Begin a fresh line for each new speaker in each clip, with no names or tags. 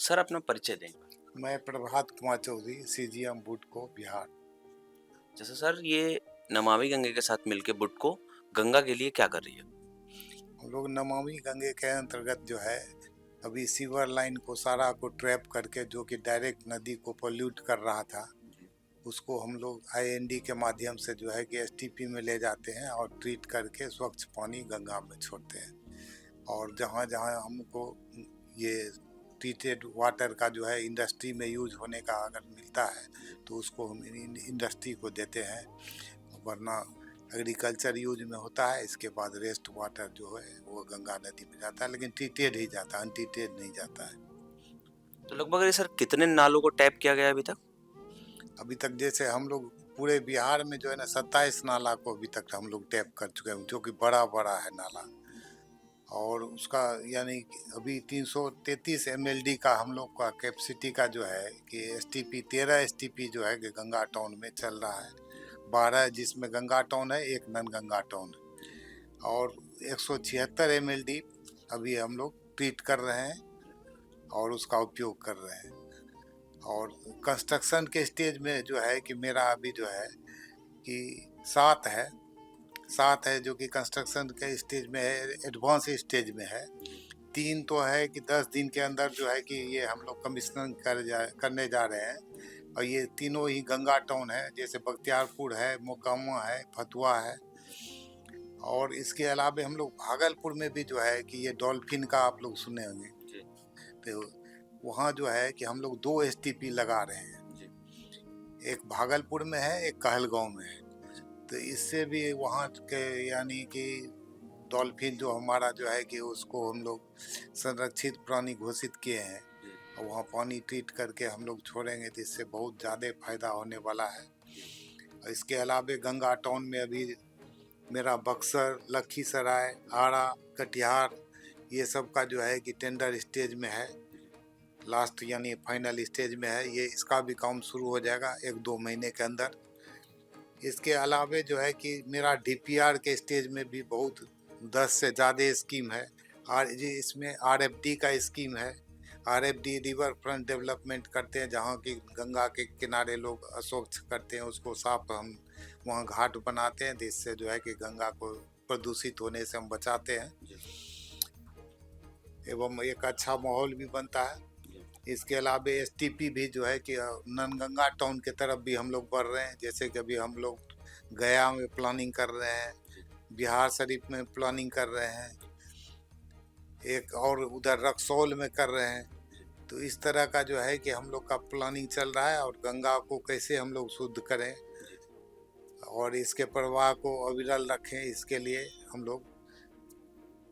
Sir अपना परिचय दें।
मैं प्रभात कुमार चौधरी, सीजीएम बुडको, बिहार।
जैसे सर ये नमामि गंगे के साथ मिलके बुडको गंगा के लिए क्या कर रही है?
हम लोग नमामि गंगे के अंतर्गत जो है अभी सीवर लाइन को सारा को ट्रैप करके जो कि डायरेक्ट नदी को पोल्यूट कर रहा था, उसको हम लोग आईएनडी के माध्यम से जो है कि एसटीपी में ले जाते हैं और ट्रीट करके स्वच्छ पानी गंगा में छोड़ते हैं। और जहाँ जहाँ हमको ये ट्रीटेड वाटर का जो है इंडस्ट्री में यूज होने का अगर मिलता है तो उसको हम इंडस्ट्री को देते हैं, वरना एग्रीकल्चर यूज में होता है। इसके बाद रेस्ट वाटर जो है वो गंगा नदी में जाता है, लेकिन ट्रीटेड ही जाता है, अनट्रीटेड नहीं जाता है।
तो लगभग ये सर कितने नालों को टैप किया गया है अभी तक?
अभी तक जैसे हम लोग पूरे बिहार में जो है ना 27 नाला को अभी तक हम लोग टैप कर चुके हैं, जो कि बड़ा बड़ा है नाला। और उसका यानी कि अभी 333 एमएलडी का हम लोग का कैपेसिटी का जो है कि एसटीपी 13 एसटीपी जो है कि गंगा टाउन में चल रहा है। 12 जिसमें गंगा टाउन है, एक नन गंगा टाउन है। और 176 एमएलडी अभी हम लोग ट्रीट कर रहे हैं और उसका उपयोग कर रहे हैं। और कंस्ट्रक्शन के स्टेज में जो है कि मेरा अभी जो है कि 7 है जो कि कंस्ट्रक्शन के स्टेज में है, एडवांस स्टेज में है। 3 तो है कि 10 दिन के अंदर जो है कि ये हम लोग कमीशनिंग करने जा रहे हैं। और ये तीनों ही गंगा टाउन है, जैसे बख्तियारपुर है, मोकामा है, फतुहा है। और इसके अलावा हम लोग भागलपुर में भी जो है कि ये डॉल्फिन का आप लोग सुने होंगे, तो वहाँ जो है कि हम लोग 2 एसटीपी लगा रहे हैं। एक भागलपुर में है, एक कहलगांव में है। तो इससे भी वहाँ के यानी कि डॉल्फिन जो हमारा जो है कि उसको हम लोग संरक्षित प्राणी घोषित किए हैं और वहाँ पानी ट्रीट करके हम लोग छोड़ेंगे, तो इससे बहुत ज़्यादा फायदा होने वाला है। और इसके अलावा गंगा टाउन में अभी मेरा बक्सर, लखीसराय, आरा, कटिहार ये सब का जो है कि टेंडर स्टेज में है, लास्ट यानी फाइनल स्टेज में है। ये इसका भी काम शुरू हो जाएगा 1-2 महीने के अंदर। इसके अलावे जो है कि मेरा डीपीआर के स्टेज में भी बहुत 10 से ज़्यादा स्कीम है। और जी इसमें आरएफडी का स्कीम है। आरएफडी रिवर फ्रंट डेवलपमेंट करते हैं, जहाँ की गंगा के किनारे लोग अस्वच्छ करते हैं उसको साफ हम वहाँ घाट बनाते हैं, जिससे जो है कि गंगा को प्रदूषित होने से हम बचाते हैं एवं एक अच्छा माहौल भी बनता है। इसके अलावा एसटीपी भी जो है कि ननगंगा टाउन के तरफ भी हम लोग बढ़ रहे हैं, जैसे कि अभी हम लोग गया में प्लानिंग कर रहे हैं, बिहार शरीफ में प्लानिंग कर रहे हैं, एक और उधर रक्सौल में कर रहे हैं। तो इस तरह का जो है कि हम लोग का प्लानिंग चल रहा है, और गंगा को कैसे हम लोग शुद्ध करें और इसके प्रवाह को अविरल रखें, इसके लिए हम लोग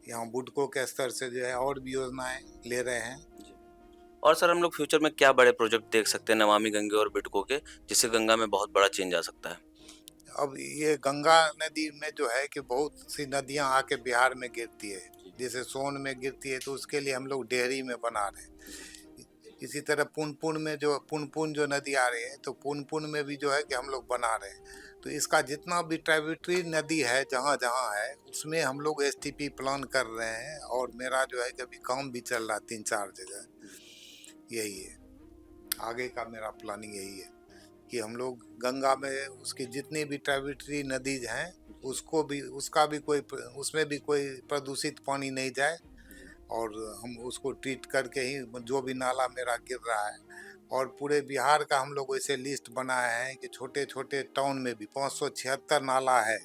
यहाँ बुडको के स्तर से जो है और भी योजनाएं ले रहे हैं।
और सर हम लोग फ्यूचर में क्या बड़े प्रोजेक्ट देख सकते हैं नमामि गंगे और बुडको के, जिससे गंगा में बहुत बड़ा चेंज आ सकता है?
अब ये गंगा नदी में जो है कि बहुत सी नदियां आके बिहार में गिरती है, जैसे सोन में गिरती है, तो उसके लिए हम लोग डेहरी में बना रहे हैं। इसी तरह पुनपुन में जो पुनपुन जो नदी आ रही है, तो पुनपुन में भी जो है कि हम लोग बना रहे हैं। तो इसका जितना भी ट्राइब्यूटरी नदी है जहाँ जहाँ है, उसमें हम लोग एसटीपी प्लान कर रहे हैं। और मेरा जो है कि अभी काम भी चल रहा है 3-4 जगह। यही है आगे का मेरा प्लानिंग, यही है कि हम लोग गंगा में उसकी जितनी भी ट्राइब्यूटरी नदीज हैं उसको भी उसमें भी कोई प्रदूषित पानी नहीं जाए, और हम उसको ट्रीट करके ही जो भी नाला मेरा गिर रहा है। और पूरे बिहार का हम लोग ऐसे लिस्ट बनाए हैं कि छोटे छोटे टाउन में भी 576 नाला है,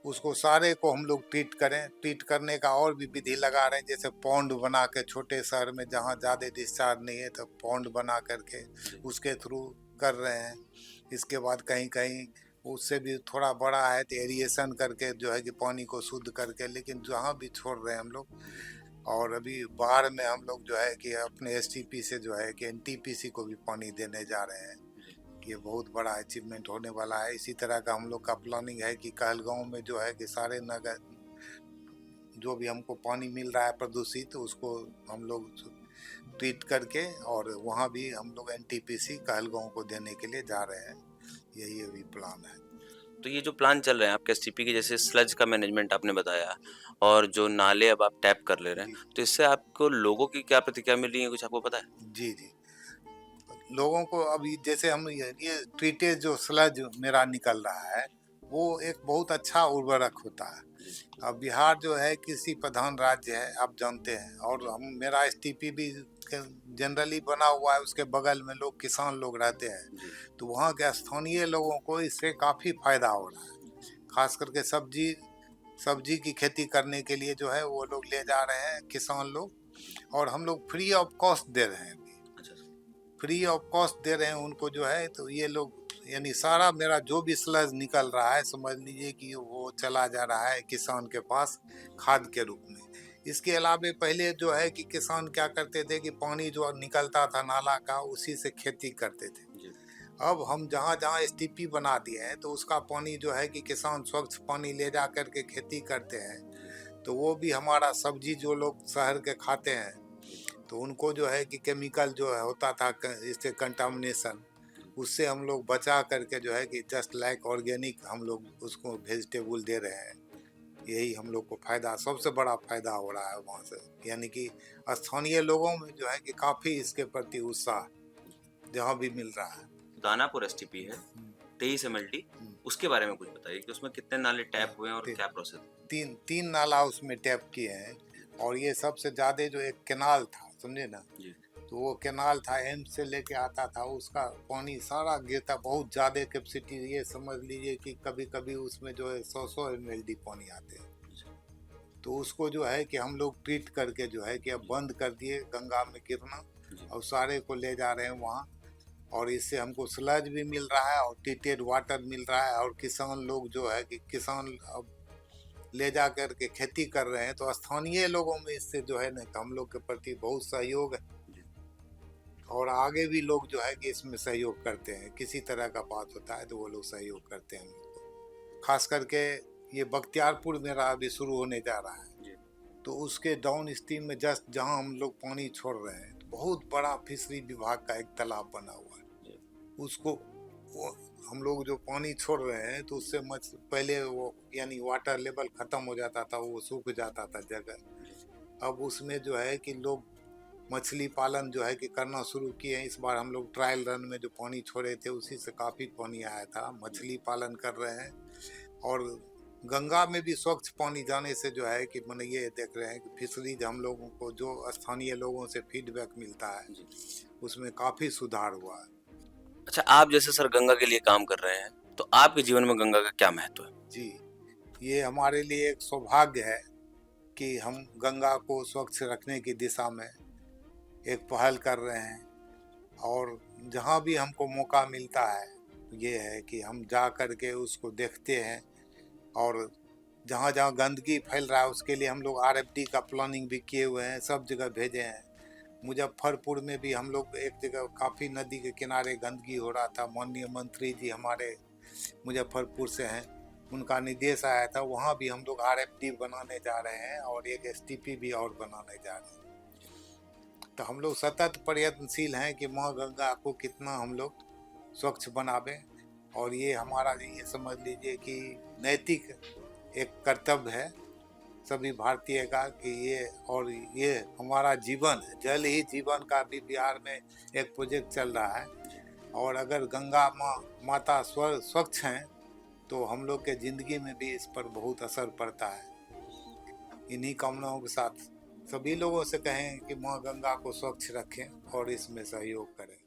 उसको सारे को हम लोग ट्रीट करें। ट्रीट करने का और भी विधि लगा रहे हैं, जैसे पौंड बना के छोटे शहर में जहाँ ज़्यादा डिस्चार्ज नहीं है तो पौंड बना करके उसके थ्रू कर रहे हैं। इसके बाद कहीं कहीं उससे भी थोड़ा बड़ा है तो एरिएशन करके जो है कि पानी को शुद्ध करके, लेकिन जहाँ भी छोड़ रहे हैं हम लोग। और अभी बाढ़ में हम लोग जो है कि अपने एसटीपी से जो है कि एनटीपीसी को भी पानी देने जा रहे हैं। ये बहुत बड़ा अचीवमेंट होने वाला है। इसी तरह का हम लोग का प्लानिंग है कि कहलगांव में जो है कि सारे नगर जो भी हमको पानी मिल रहा है प्रदूषित, तो उसको हम लोग ट्रीट करके और वहाँ भी हम लोग एनटीपीसी कहलगांव को देने के लिए जा रहे हैं। यही अभी प्लान है।
तो ये जो प्लान चल रहे हैं आपके एसटीपी के, जैसे स्लज का मैनेजमेंट आपने बताया और जो नाले अब आप टैप कर ले रहे
जी,
हैं, तो इससे आपको लोगों की क्या प्रतिक्रिया मिल रही है, कुछ आपको पता है?
जी, जी। लोगों को अभी जैसे हम ये ट्रीटेड जो स्लज मेरा निकल रहा है, वो एक बहुत अच्छा उर्वरक होता है।
जी,
अब बिहार जो है कृषि प्रधान राज्य है, आप जानते हैं, और हम मेरा एसटीपी भी जनरली बना हुआ है, उसके बगल में लोग किसान लोग रहते हैं,
जी,
तो वहाँ के स्थानीय लोगों को इससे काफ़ी फायदा हो रहा है। खास करके सब्जी सब्जी की खेती करने के लिए जो है वो लोग ले जा रहे हैं किसान लोग,
जी।
और हम लोग फ्री ऑफ कॉस्ट दे रहे हैं अभी,
अच्छा, अच्छा।
फ्री ऑफ कॉस्ट दे रहे हैं उनको जो है, तो ये लोग यानी सारा मेरा जो भी स्लज निकल रहा है समझ लीजिए कि वो चला जा रहा है किसान के पास खाद के रूप में। इसके अलावे पहले जो है कि किसान क्या करते थे कि पानी जो निकलता था नाला का उसी से खेती करते थे।
जी,
अब हम जहाँ जहाँ एसटीपी बना दिए हैं तो उसका पानी जो है कि किसान स्वच्छ पानी ले जा करके खेती करते हैं,
जी,
तो वो भी हमारा सब्जी जो लोग शहर के खाते हैं,
जी,
तो उनको जो है कि केमिकल जो है होता था इससे कंटामिनेशन,
जी।
उससे हम लोग बचा करके जो है कि जस्ट लाइक ऑर्गेनिक हम लोग उसको वेजिटेबल दे रहे हैं। यही हम लोग को फायदा, सबसे बड़ा फायदा हो रहा है वहाँ से, यानी कि स्थानीय लोगों में जो है कि काफी इसके प्रति उत्साह जहाँ भी मिल रहा है।
दानापुर एसटीपी है,
हम्म,
23 एमएलडी,
हम्म,
उसके बारे में कुछ बताइए कि उसमें कितने नाले
हाँ,
टैप हुए हैं और
ती,
क्या प्रोसेस?
तीन तीन नाला उसमें टैप किए हैं, और ये सबसे ज्यादा जो एक केनाल था समझे ना,
जी,
तो वो केनाल था एम्स से लेके आता था, उसका पानी सारा गिरता, बहुत ज़्यादा कैपेसिटी, ये समझ लीजिए कि कभी कभी उसमें जो है 100 एमएलडी पानी आते हैं।
अच्छा,
तो उसको जो है कि हम लोग ट्रीट करके जो है कि अब बंद कर दिए गंगा में गिरना,
जी,
और सारे को ले जा रहे हैं वहाँ, और इससे हमको स्लज भी मिल रहा है और ट्रीटेड वाटर मिल रहा है, और किसान लोग जो है कि किसान अब ले जा कर के खेती कर रहे हैं, तो स्थानीय लोगों में इससे जो है ना हम लोग के प्रति बहुत सहयोग है,
जी,
और आगे भी लोग जो है कि इसमें सहयोग करते हैं, किसी तरह का बात होता है तो वो लोग सहयोग करते हैं हम लोग को। खास करके ये बख्तियारपुर मेरा अभी शुरू होने जा रहा है,
जी,
तो उसके डाउन स्ट्रीम में जस्ट जहाँ हम लोग पानी छोड़ रहे हैं, तो बहुत बड़ा फिशरी विभाग का एक तालाब बना हुआ है।
जी,
उसको वो हम लोग जो पानी छोड़ रहे हैं तो उससे मछ पहले वो यानी वाटर लेवल खत्म हो जाता था, वो सूख जाता था
जी,
जगह। अब उसमें जो है कि लोग मछली पालन जो है कि करना शुरू किए हैं। इस बार हम लोग ट्रायल रन में जो पानी छोड़े थे उसी से काफ़ी पानी आया था,
जी,
मछली पालन कर रहे हैं। और गंगा में भी स्वच्छ पानी जाने से जो है कि मैंने ये देख रहे हैं कि फिशरीज हम लोगों को जो स्थानीय लोगों से फीडबैक मिलता है
जी।
उसमें काफ़ी सुधार हुआ है।
अच्छा, आप जैसे सर गंगा के लिए काम कर रहे हैं, तो आपके जीवन में गंगा का क्या महत्व है?
जी, ये हमारे लिए एक सौभाग्य है कि हम गंगा को स्वच्छ रखने की दिशा में एक पहल कर रहे हैं, और जहाँ भी हमको मौका मिलता है ये है कि हम जा कर के उसको देखते हैं, और जहाँ जहाँ गंदगी फैल रहा है उसके लिए हम लोग आरएफडी का प्लानिंग भी किए हुए हैं, सब जगह भेजे हैं। मुजफ्फरपुर में भी हम लोग एक जगह काफ़ी नदी के किनारे गंदगी हो रहा था, माननीय मंत्री जी हमारे मुजफ्फरपुर से हैं, उनका निर्देश आया था, वहाँ भी हम लोग आरएफडी बनाने जा रहे हैं और एक एसटीपी भी और बनाने जा रहे हैं। तो हम लोग सतत प्रयत्नशील हैं कि माँ गंगा को कितना हम लोग स्वच्छ बनावें, और ये हमारा ये समझ लीजिए कि नैतिक एक कर्तव्य है सभी भारतीय का कि ये, और ये हमारा जीवन है, जल ही जीवन का भी बिहार में एक प्रोजेक्ट चल रहा है। और अगर गंगा माता स्वच्छ हैं तो हम लोग के ज़िंदगी में भी इस पर बहुत असर पड़ता है। इन्हीं कामनाओं के साथ सभी लोगों से कहें कि माँ गंगा को स्वच्छ रखें और इसमें सहयोग करें।